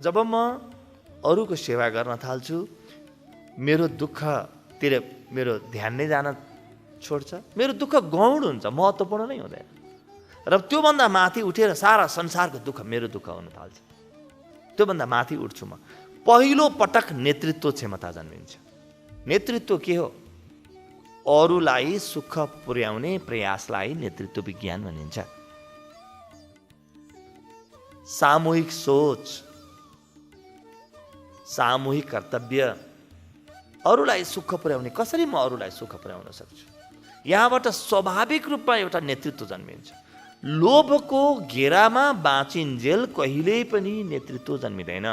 जब म अरूको सेवा गर्न थाल्छु, मेरो दुःखतिर मेरो ध्यान नै जान छोड्छ। मेरो दुःख गौण हुन्छ, महत्त्वपूर्ण नै हुँदैन। र त्योभन्दा माथि उठेर सारा संसारको दुःख मेरो दुःख हुन थाल्छ। त्योभन्दा माथि उठ्छु म। पहिलो पटक नेतृत्व क्षमता जन्मिन्छ। नेतृत्व के हो? अरूलाई सुख पुर्याउने प्रयासलाई नेतृत्व विज्ञान भनिन्छ। सामूहिक सोच, सामूहिक कर्तव्य, अरूलाई सुख पुर्याउने। कसरी म अरूलाई सुख पुर्याउन सक्छु? यहाँबाट स्वाभाविक रूपमा एउटा नेतृत्व जन्मिन्छ। लोभको घेरामा बाँचिन्जेल कहिल्यै पनि नेतृत्व जन्मिँदैन।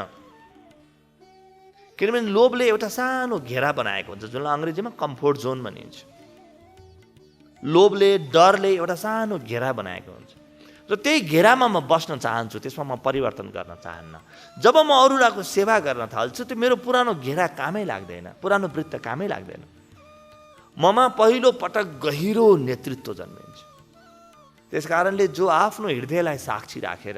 किनभने लोभले एउटा सानो घेरा बनाएको हुन्छ, जुन अङ्ग्रेजीमा कम्फोर्ट जोन भनिन्छ। लोभले, डरले एउटा सानो घेरा बनाएको हुन्छ र त्यही घेरामा म बस्न चाहन्छु, त्यसमा म परिवर्तन गर्न चाहन्न। जब म अरूको सेवा गर्न थाल्छु, त्यो मेरो पुरानो घेरा कामै लाग्दैन, पुरानो वृत्त कामै लाग्दैन। ममा पहिलो पटक गहिरो नेतृत्व जन्मिन्छ। त्यस कारणले जो आफ्नो हृदयलाई साक्षी राखेर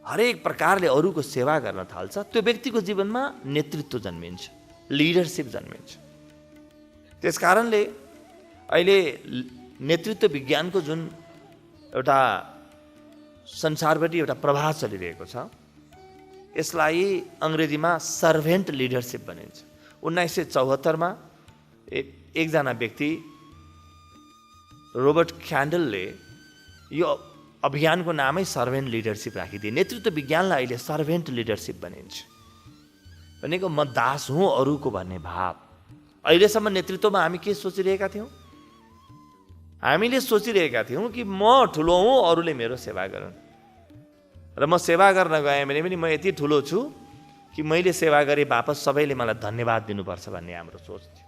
हरेक प्रकारले अरूको सेवा गर्न थाल्छ, त्यो व्यक्तिको जीवनमा नेतृत्व जन्मिन्छ, लिडरसिप जन्मिन्छ। त्यस कारणले अहिले नेतृत्व विज्ञानको जुन एउटा संसारभरि एउटा प्रभाव चलिरहेको छ, यसलाई अङ्ग्रेजीमा सर्भेन्ट लिडरसिप भनिन्छ। 1974 एकजना व्यक्ति रोबर्ट क्यान्डलले यो अभियानको नामै सर्भेन्ट लिडरसिप राखिदिए। नेतृत्व विज्ञानलाई अहिले सर्भेन्ट लिडरसिप भनिन्छ। भनेको म दास हुँ अरूको भन्ने भाव। अहिलेसम्म नेतृत्वमा हामी के सोचिरहेका थियौँ? हामीले सोचिरहेका थियौँ कि म ठुलो हुँ, अरूले मेरो सेवा गरून्, र म सेवा गर्न गएँ भने पनि म यति ठुलो छु कि मैले सेवा गरेँ वापस सबैले मलाई धन्यवाद दिनुपर्छ भन्ने हाम्रो सोच थियो।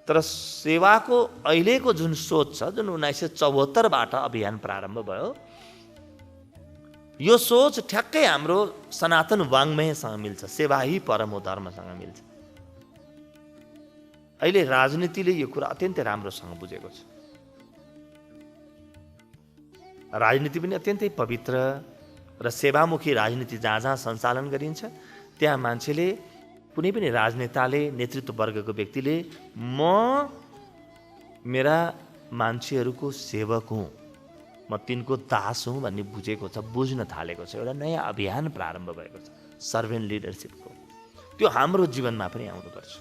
तर सेवाको अहिलेको जुन सोच छ, जुन 1974बाट अभियान प्रारम्भ भयो, यो सोच ठ्याक्कै हाम्रो सनातन वाङ्मयसँग मिल्छ, सेवा ही परमो धर्मसँग मिल्छ। अहिले राजनीतिले यो कुरा अत्यन्तै राम्रोसँग बुझेको छ। राजनीति पनि अत्यन्तै पवित्र र सेवामुखी राजनीति जहाँ जहाँ सञ्चालन गरिन्छ, त्यहाँ मान्छेले, कुनै पनि राजनेताले, नेतृत्व वर्गको व्यक्तिले म मेरा मान्छेहरूको सेवक हुँ, म तिनको दास हुँ भन्ने बुझेको छ, बुझ्न थालेको छ। एउटा नयाँ अभियान प्रारम्भ भएको छ सर्भेन्ट लिडरसिपको। त्यो हाम्रो जीवनमा पनि आउनुपर्छ।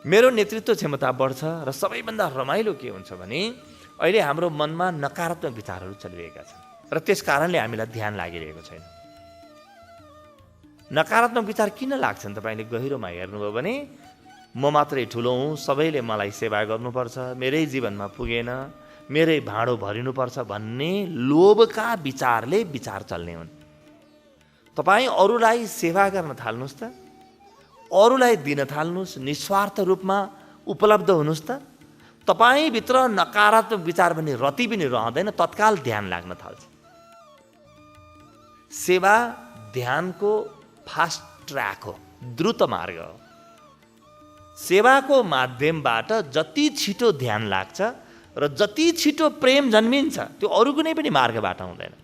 मेरो नेतृत्व क्षमता बढ्छ र सबैभन्दा रमाइलो के हुन्छ भने अहिले हाम्रो मनमा नकारात्मक विचारहरू चलिरहेका छन् र त्यस कारणले हामीलाई ध्यान लागिरहेको छैन। नकारात्मक विचार किन लाग्छन्? तपाईँले गहिरोमा हेर्नुभयो भने म मात्रै ठुलो हुँ, सबैले मलाई सेवा गर्नुपर्छ, मेरै जीवनमा पुगेन, मेरै भाँडो भरिनुपर्छ भन्ने लोभका विचारले विचार चल्ने हुन्। तपाईँ अरूलाई सेवा गर्न थाल्नुहोस् त, अरूलाई दिन थाल्नुहोस्, निस्वार्थ रूपमा उपलब्ध हुनुहोस् त, तपाईँभित्र नकारात्मक विचार पनि रति पनि रहँदैन, तत्काल ध्यान लाग्न थाल्छ। सेवा ध्यानको फास्ट ट्र्याक हो, द्रुत मार्ग हो। सेवाको माध्यमबाट जति छिटो ध्यान लाग्छ र जति छिटो प्रेम जन्मिन्छ, त्यो अरू कुनै पनि मार्गबाट हुँदैन।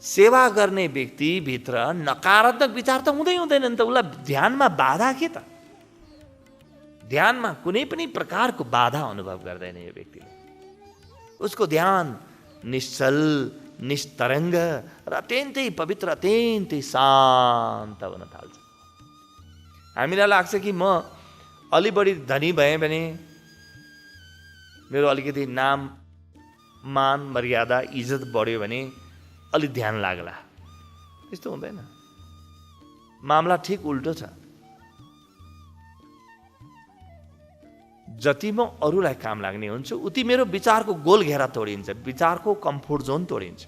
सेवा गर्ने व्यक्तिभित्र नकारात्मक विचार त हुँदैन नि त, उसलाई ध्यानमा बाधा के त? ध्यानमा कुनै पनि प्रकारको बाधा अनुभव गर्दैन यो व्यक्तिले। उसको ध्यान निश्चल, निस्तरङ्ग र अत्यन्तै पवित्र, अत्यन्तै शान्त हुन थाल्छ। हामीलाई लाग्छ कि म अलि बढी धनी भएँ भने मेरो अलिकति नाम, मान, मर्यादा, इज्जत बढ्यो भने अलि ध्यान लाग्ला। त्यस्तो हुँदैन। मामला ठिक उल्टो छ। जति म अरूलाई काम लाग्ने हुन्छु, उति मेरो विचारको गोल घेरा तोडिन्छ, विचारको कम्फोर्ट जोन तोडिन्छ।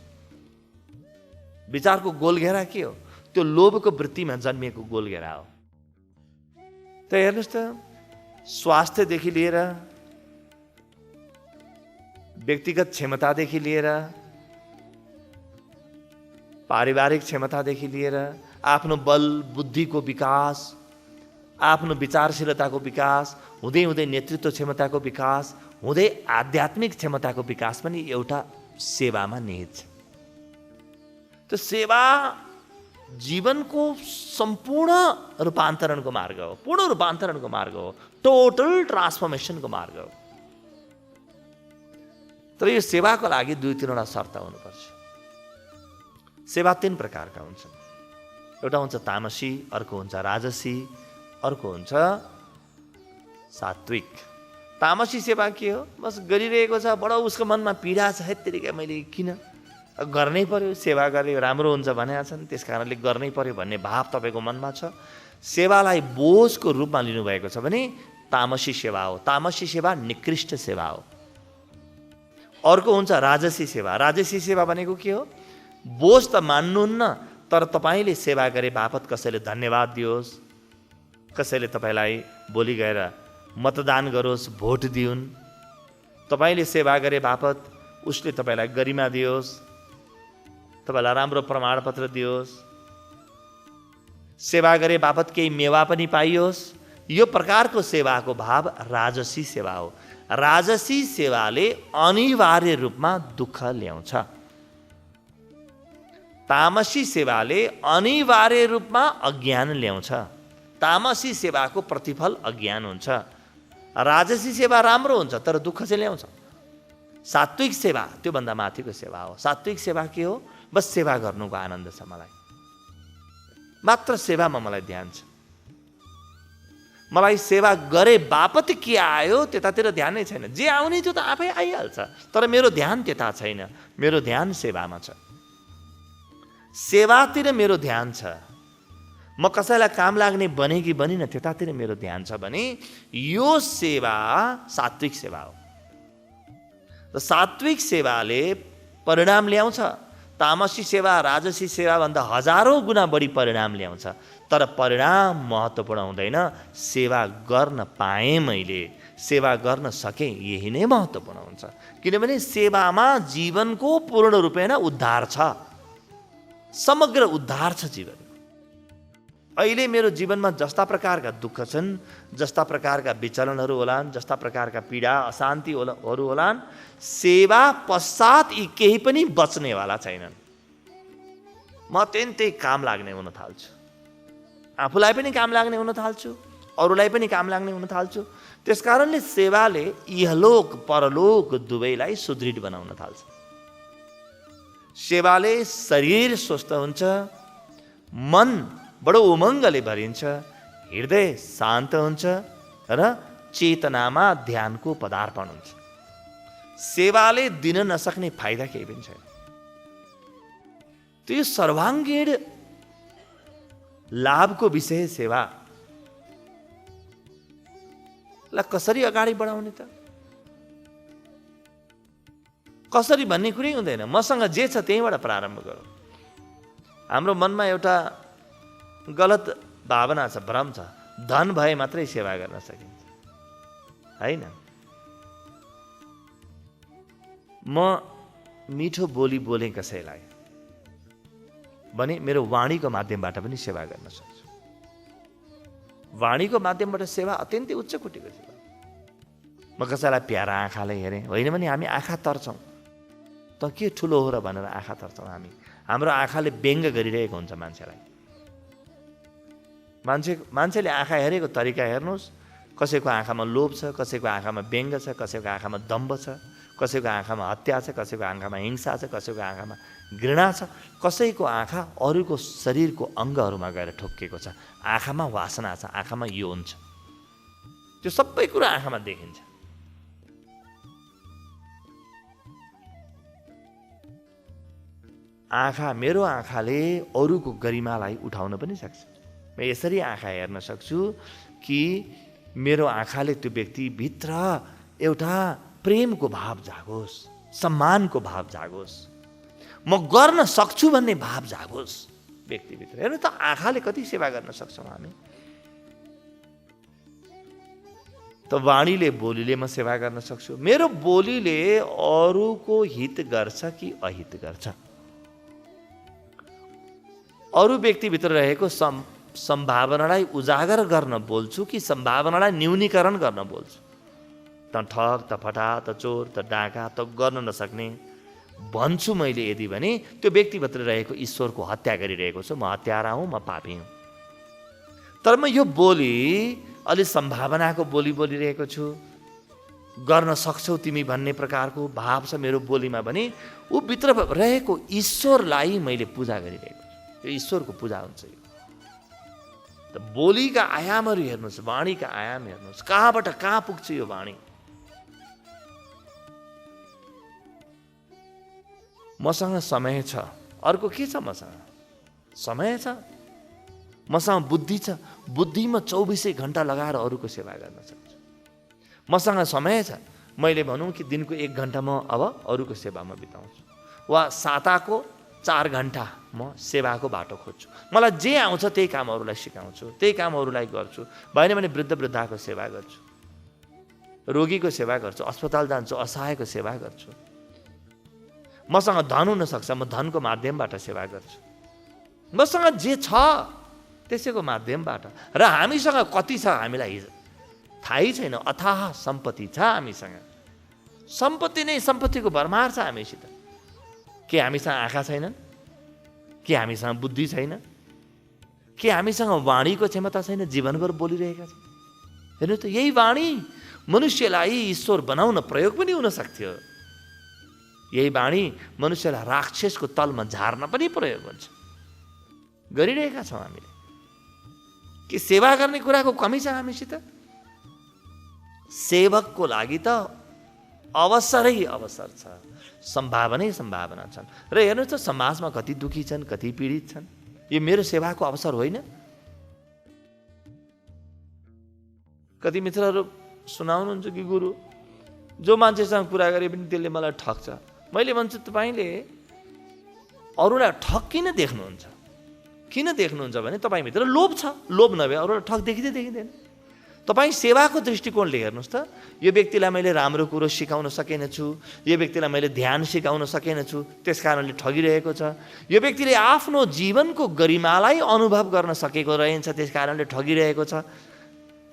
विचारको गोल घेरा के हो? त्यो लोभको वृत्तिमा जन्मिएको गोल घेरा हो। त हेर्नुहोस् त, स्वास्थ्यदेखि लिएर, व्यक्तिगत क्षमतादेखि लिएर, पारिवारिक क्षमतादेखि लिएर, आफ्नो बल बुद्धिको विकास, आफ्नो विचारशीलताको विकास, हुँदै हुँदै नेतृत्व क्षमताको विकास, हुँदै आध्यात्मिक क्षमताको विकास पनि एउटा सेवामा निहित छ। त्यो सेवा जीवनको सम्पूर्ण रूपान्तरणको मार्ग हो, पूर्ण रूपान्तरणको मार्ग हो, टोटल ट्रान्सफर्मेसनको मार्ग हो। तर यो सेवाको लागि 2-3 शर्त हुनुपर्छ। सेवा 3 प्रकारका हुन्छन्। एउटा हुन्छ तामसी, अर्को हुन्छ राजसी, अर्को हुन्छ सात्विक। तामसी सेवा के हो? बस गरिरहेको छ, बडो उसको मनमा पीडा छ, हेत्तेरिका मैले किन गर्नै पर्यो, सेवा गरे राम्रो हुन्छ भनेका छन्, त्यस कारणले गर्नै पर्यो भन्ने भाव तपाईँको मनमा छ। सेवालाई बोझको रूपमा लिनुभएको छ भने तामसी सेवा हो। तामसी सेवा निकृष्ट सेवा हो। अर्को हुन्छ राजसी सेवा। राजसी सेवा भनेको के हो? बोझ त मान्नुहुन्न, तर तपाईँले सेवा गरे बापत कसैले धन्यवाद दियोस्, कसैले तपाईँलाई भोलि गएर मतदान गरोस्, भोट दिउन्, तपाईँले सेवा गरे बापत उसले तपाईँलाई गरिमा दियोस्, तपाईँलाई राम्रो प्रमाणपत्र दियोस्, सेवा गरे बापत केही मेवा पनि पाइयोस्, यो प्रकारको सेवाको भाव राजसी सेवा हो। राजसी सेवाले अनिवार्य रूपमा दुःख ल्याउँछ। तामसी सेवाले अनिवार्य रूपमा अज्ञान ल्याउँछ। तामसी सेवाको प्रतिफल अज्ञान हुन्छ। राजसी सेवा राम्रो हुन्छ तर दुःख चाहिँ ल्याउँछ। सात्विक सेवा त्योभन्दा माथिको सेवा हो। सात्विक सेवा के हो? बस सेवा गर्नुको आनन्द छ, मलाई मात्र सेवामा मलाई ध्यान छ, मलाई सेवा गरे बापत के आयो त्यतातिर ध्यान नै छैन। जे आउने त्यो त आफै आइहाल्छ, तर मेरो ध्यान त्यता छैन, मेरो ध्यान सेवामा छ, सेवातिर मेरो ध्यान छ। म कसैलाई काम लाग्ने बने कि बनिन त्यतातिर मेरो ध्यान छ भने यो सेवा सात्विक सेवा हो। र सात्विक सेवाले परिणाम ल्याउँछ। तामसी सेवा राजसी सेवा भन्दा हजारौं गुणा बढी परिणाम ल्याउँछ, तर परिणाम महत्त्वपूर्ण हुँदैन। सेवा गर्न पाएँ, मैले सेवा गर्न सकेँ, यही नै महत्त्वपूर्ण हुन्छ। किनभने सेवामा जीवनको पूर्ण रूपेण उद्धार छ, समग्र उद्धार छ जीवन। अहिले मेरो जीवनमा जस्ता प्रकारका दुःख छन्, जस्ता प्रकारका विचलनहरू होलान्, जस्ता प्रकारका पीडा अशान्तिहरू होलान्, सेवा पश्चात यी केही पनि बच्नेवाला छैनन्। म अत्यन्तै काम लाग्ने हुन थाल्छु, आफूलाई पनि काम लाग्ने हुन थाल्छु, अरूलाई पनि काम लाग्ने हुन थाल्छु। त्यसकारणले सेवाले इहलोक परलोक दुवैलाई सुदृढ बनाउन थाल्छ। सेवाले शरीर स्वस्थ हुन्छ, मन बडो उमङ्गले भरिन्छ, हृदय शान्त हुन्छ र चेतनामा ध्यानको पदार्पण हुन्छ। सेवाले दिन नसक्ने फाइदा केही पनि छैन। त्यो सर्वाङ्गीण लाभको विषय सेवा लाई कसरी अगाडि बढाउने त? कसरी भन्ने कुरै हुँदैन। मसँग जे छ त्यहीबाट प्रारम्भ गरौँ। हाम्रो मनमा एउटा गलत भावना छ, भ्रम छ, धन भए मात्रै सेवा गर्न सकिन्छ, होइन। म मिठो बोली बोले कसैलाई भने मेरो वाणीको माध्यमबाट पनि सेवा गर्न सक्छु। वाणीको माध्यमबाट सेवा अत्यन्तै उच्च कोटिको सेवा। म कसैलाई प्यारा आँखाले हेरेँ, होइन भने हामी आँखा तर्छौँ, त के ठुलो हो र भनेर आँखा तर्छौँ हामी। हाम्रो आँखाले व्यङ्ग गरिरहेको हुन्छ मान्छेलाई। मान्छेले आँखा हेरेको तरिका हेर्नुहोस्, कसैको आँखामा लोभ छ, कसैको आँखामा व्यङ्ग छ, कसैको आँखामा दम्भ छ, कसैको आँखामा हत्या छ, कसैको आँखामा हिंसा छ, कसैको आँखामा घृणा छ, कसैको आँखा अरूको शरीरको अङ्गहरूमा गएर ठोक्किएको छ। आँखामा वासना छ, आँखामा यौन छ, त्यो सबै कुरा आँखामा देखिन्छ। आँखा, मेरो आँखाले अरूको गरिमालाई उठाउन पनि सक्छ। म यसरी आँखा हेर्न सक्छु कि मेरो आँखाले त्यो व्यक्तिभित्र एउटा प्रेमको भाव जागोस्, सम्मानको भाव जागोस्, म गर्न सक्छु भन्ने भाव जागोस् व्यक्तिभित्र। हेर्नु त आँखाले कति सेवा गर्न सक्छौँ हामी। त वाणीले, बोलीले म सेवा गर्न सक्छु। मेरो बोलीले अरूको हित गर्छ कि अहित गर्छ? अरू व्यक्तिभित्र रहेको सम्भावनालाई उजागर गर्न बोल्छु कि सम्भावनालाई न्यूनीकरण गर्न बोल्छु? त ठग, त फटा, त चोर, त डाका, त गर्न नसक्ने भन्छु मैले यदि भने त्यो व्यक्तिभित्र रहेको ईश्वरको हत्या गरिरहेको छु। म हत्यारा हुँ, म पापी हुँ। तर म यो बोली अलि सम्भावनाको बोली बोलिरहेको छु, गर्न सक्छौ तिमी भन्ने प्रकारको भाव छ मेरो बोलीमा भने ऊ भित्र रहेको ईश्वरलाई मैले पूजा गरिरहेको छु। यो ईश्वरको पूजा हुन्छ। यो त बोलीका आयामहरू हेर्नुहोस्, वाणीका आयाम हेर्नुहोस्, कहाँबाट कहाँ पुग्छ यो वाणी। मसँग समय छ, अर्को के छ? मसँग समय छ, मसँग बुद्धि छ, बुद्धिमा 24 घण्टा लगाएर अरूको सेवा गर्न सक्छु। मसँग समय छ, मैले भनौँ कि दिनको 1 घण्टा म अब अरूको सेवामा बिताउँछु, वा साताको 4 घण्टा म सेवाको बाटो खोज्छु। मलाई जे आउँछ त्यही काम अरूलाई सिकाउँछु, त्यही काम अरूलाई गर्छु। भएन भने वृद्ध वृद्धाको सेवा गर्छु, रोगीको सेवा गर्छु, अस्पताल जान्छु, असहायको सेवा गर्छु। मसँग धन हुनसक्छ, म धनको माध्यमबाट सेवा गर्छु। मसँग जे छ त्यसैको माध्यमबाट। र हामीसँग कति छ हामीलाई थाहै छैन। अथाह सम्पत्ति छ हामीसँग। सम्पत्ति नै सम्पत्तिको भरमार छ हामीसित। के हामीसँग आँखा छैनन्? के हामीसँग बुद्धि छैन? के हामीसँग वाणीको क्षमता छैन? जीवनभर बोलिरहेका छौँ। हेर्नु त, यही वाणी मनुष्यलाई ईश्वर बनाउन प्रयोग पनि हुन सक्थ्यो। यही वाणी मनुष्यलाई राक्षसको तलमा झार्न पनि प्रयोग हुन्छ। गरिरहेका छौँ हामीले। कि सेवा गर्ने कुराको कमी छ हामीसित? सेवकको लागि त अवसरै अवसर छ, सम्भावनै सम्भावना छन्। र हेर्नुहोस् त, समाजमा कति दुखी छन्, कति पीडित छन्। यो मेरो सेवाको अवसर होइन? कति मित्रहरू सुनाउनुहुन्छ कि गुरु, जो मान्छेसँग कुरा गरे पनि त्यसले मलाई ठग्छ। मैले भन्छु, तपाईँले अरूलाई ठग किन देख्नुहुन्छ? किन देख्नुहुन्छ भने तपाईँभित्र लोभ छ। लोभ नभए अरूलाई ठग देखिँदैन। तपाईँ सेवाको दृष्टिकोणले हेर्नुहोस् त, यो व्यक्तिलाई मैले राम्रो कुरो सिकाउन सकेन छु, यो व्यक्तिलाई मैले ध्यान सिकाउन सकेन छु, त्यस कारणले ठगिरहेको छ। यो व्यक्तिले आफ्नो जीवनको गरिमालाई अनुभव गर्न सकेको रहेछ, त्यस कारणले ठगिरहेको छ।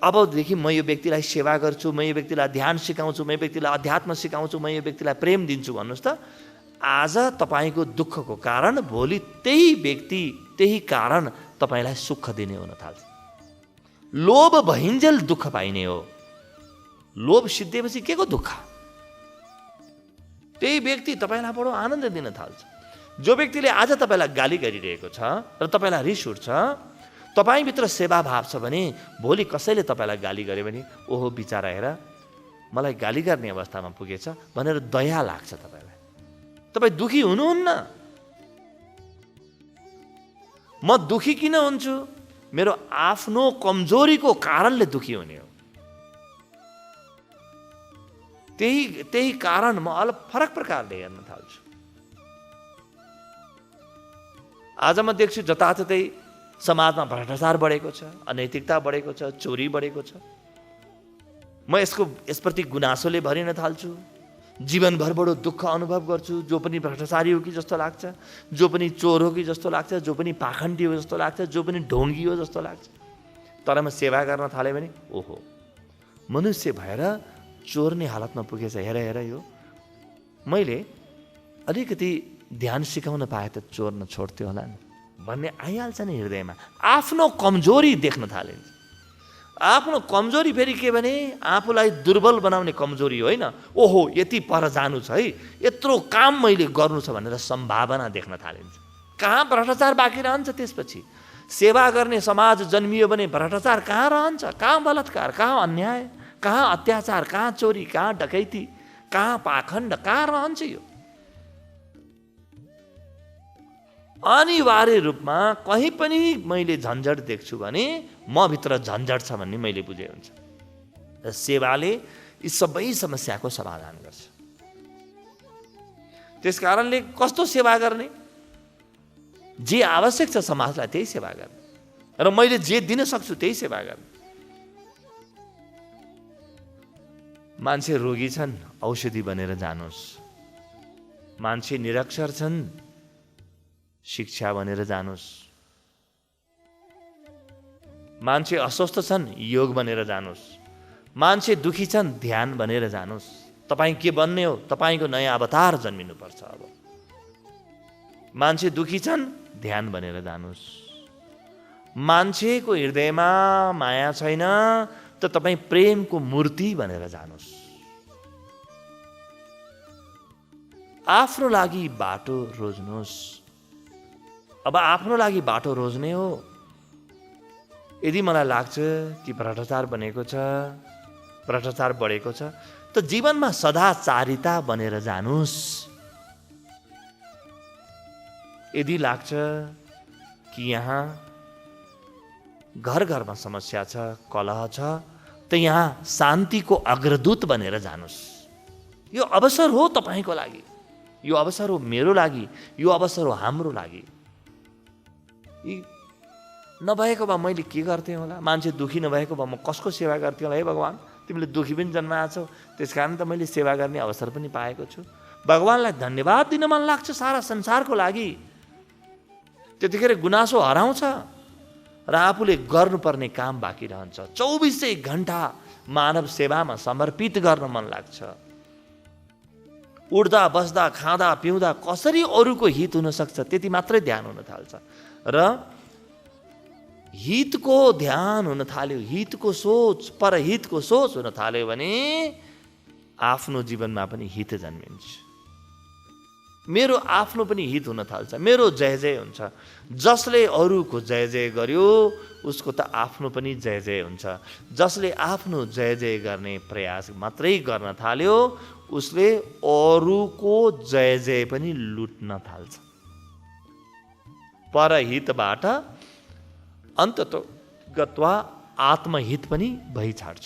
अबदेखि म यो व्यक्तिलाई सेवा गर्छु, म यो व्यक्तिलाई ध्यान सिकाउँछु, म यो व्यक्तिलाई अध्यात्म सिकाउँछु, म यो व्यक्तिलाई प्रेम दिन्छु भन्नुहोस् त, आज तपाईँको दुःखको कारण भोलि त्यही व्यक्ति, त्यही कारण तपाईँलाई सुख दिने हुन थाल्छ। लोभ भइन्जेल दुःख पाइने हो। लोभ सिद्धिएपछि के को दुःख? त्यही व्यक्ति तपाईँलाई बडो आनन्द दिन थाल्छ। जो व्यक्तिले आज तपाईँलाई गाली गरिरहेको छ र तपाईँलाई रिस उठ्छ, तपाईँभित्र सेवा भाव छ भने भोलि कसैले तपाईँलाई गाली गर्यो भने ओहो बिचारा हेर मलाई गाली गर्ने अवस्थामा पुगेछ भनेर दया लाग्छ तपाईँलाई। तपाईँ दुखी हुनुहुन्न। म दुखी किन हुन्छु? मेरो आफ्नो कमजोरीको कारणले दुखी हुने हो। त्यही कारण म अलग फरक प्रकारले हेर्न थाल्छु। आज म देख्छु जताततै समाजमा भ्रष्टाचार बढेको छ, अनैतिकता बढेको छ, चोरी बढेको छ। म यसप्रति गुनासोले भरिन थाल्छु। जीवनभर बडो दुःख अनुभव गर्छु। जो पनि भ्रष्टाचारी हो कि जस्तो लाग्छ, जो पनि चोर हो कि जस्तो लाग्छ, जो पनि पाखण्डी हो जस्तो लाग्छ, जो पनि ढोङ्गी हो जस्तो लाग्छ। तर म सेवा गर्न थालेँ भने ओहो मनुष्य भएर चोर्ने हालतमा पुगेछ, हेर यो। मैले अलिकति ध्यान सिकाउन पाए त चोर्न छोड्थ्यो होला नि भन्ने आइहाल्छ नि हृदयमा। आफ्नो कमजोरी देख्न थालिन्छ। आफ्नो कमजोरी फेरि के भने आफूलाई दुर्बल बनाउने कमजोरी होइन। ओहो यति पर जानु छ है, यत्रो काम मैले गर्नु छ भनेर सम्भावना देख्न थालिन्छ। कहाँ भ्रष्टाचार बाँकी रहन्छ? त्यसपछि सेवा गर्ने समाज जन्मियो भने भ्रष्टाचार कहाँ रहन्छ? कहाँ बलात्कार, कहाँ अन्याय, कहाँ अत्याचार, कहाँ चोरी, कहाँ डकैती, कहाँ पाखण्ड, कहाँ रहन्छ? यो अनिवार्य रूपमा कहीँ पनि मैले झन्झट देख्छु भने म भित्र झन्झट छ भन्ने मैले बुझे हुन्छ। र सेवाले यी सबै समस्याको समाधान गर्छ। त्यस कारणले कस्तो सेवा गर्ने? जे आवश्यक छ समाजलाई त्यही सेवा गर्ने, र मैले जे दिन सक्छु त्यही सेवा गर्ने। मान्छे रोगी छन्, औषधि बनेर जानुहोस्। मान्छे निरक्षर छन्, शिक्षा बनेर जानुहोस्। मान्छे अस्वस्थ छन्, योग बनेर जानुहोस्। मान्छे दुखी छन्, ध्यान भनेर जानुस्। तपाईँ के बन्ने हो? तपाईँको नयाँ अवतार जन्मिनुपर्छ। अब मान्छे दुखी छन्, ध्यान भनेर जानुस्। मान्छेको हृदयमा माया छैन त तपाईँ प्रेमको मूर्ति भनेर जानुस्। आफ्नो लागि बाटो रोज्नुहोस्। अब आफ्नो लागि बाटो रोज्ने हो। यदि मलाई लाग्छ कि भ्रष्टाचार बनेको छ, भ्रष्टाचार बढेको छ, त जीवनमा सदाचारिता बनेर जानुस्। यदि लाग्छ कि यहाँ घर घरमा समस्या छ, कलह छ, त यहाँ शान्तिको अग्रदूत बनेर जानुस्। यो अवसर हो तपाईँको लागि, यो अवसर हो मेरो लागि, यो अवसर हो हाम्रो लागि। नभएको भए मैले के गर्थेँ होला? मान्छे दुखी नभएको भए म कसको सेवा गर्थेँ होला? हे भगवान्, तिमीले दुखी पनि जन्माएछौ, त्यस कारण त मैले सेवा गर्ने अवसर पनि पाएको छु। भगवान्लाई धन्यवाद दिन मन लाग्छ सारा संसारको लागि। त्यतिखेर गुनासो हराउँछ र आफूले गर्नुपर्ने काम बाँकी रहन्छ। 24 घण्टा मानव सेवामा समर्पित गर्न मन लाग्छ। उड्दा बस्दा खाँदा पिउँदा कसरी अरूको हित हुन सक्छ त्यति मात्रै ध्यान हुन थाल्छ। र हितको ध्यान हुन थाल्यो, हितको सोच, परहितको सोच हुन थाल्यो भने आफ्नो जीवनमा पनि हित जन्मिन्छ। मेरो आफ्नो पनि हित हुन थाल्छ, मेरो जय जय हुन्छ। जसले अरूको जय जय गर्यो उसको त आफ्नो पनि जय जय हुन्छ। जसले आफ्नो जय जय गर्ने प्रयास मात्रै गर्न थाल्यो उसले अरूको जय जय पनि लुट्न थाल्छ। परहितबाट अन्ततः गत्वा आत्महित पनि भइछाड्छ।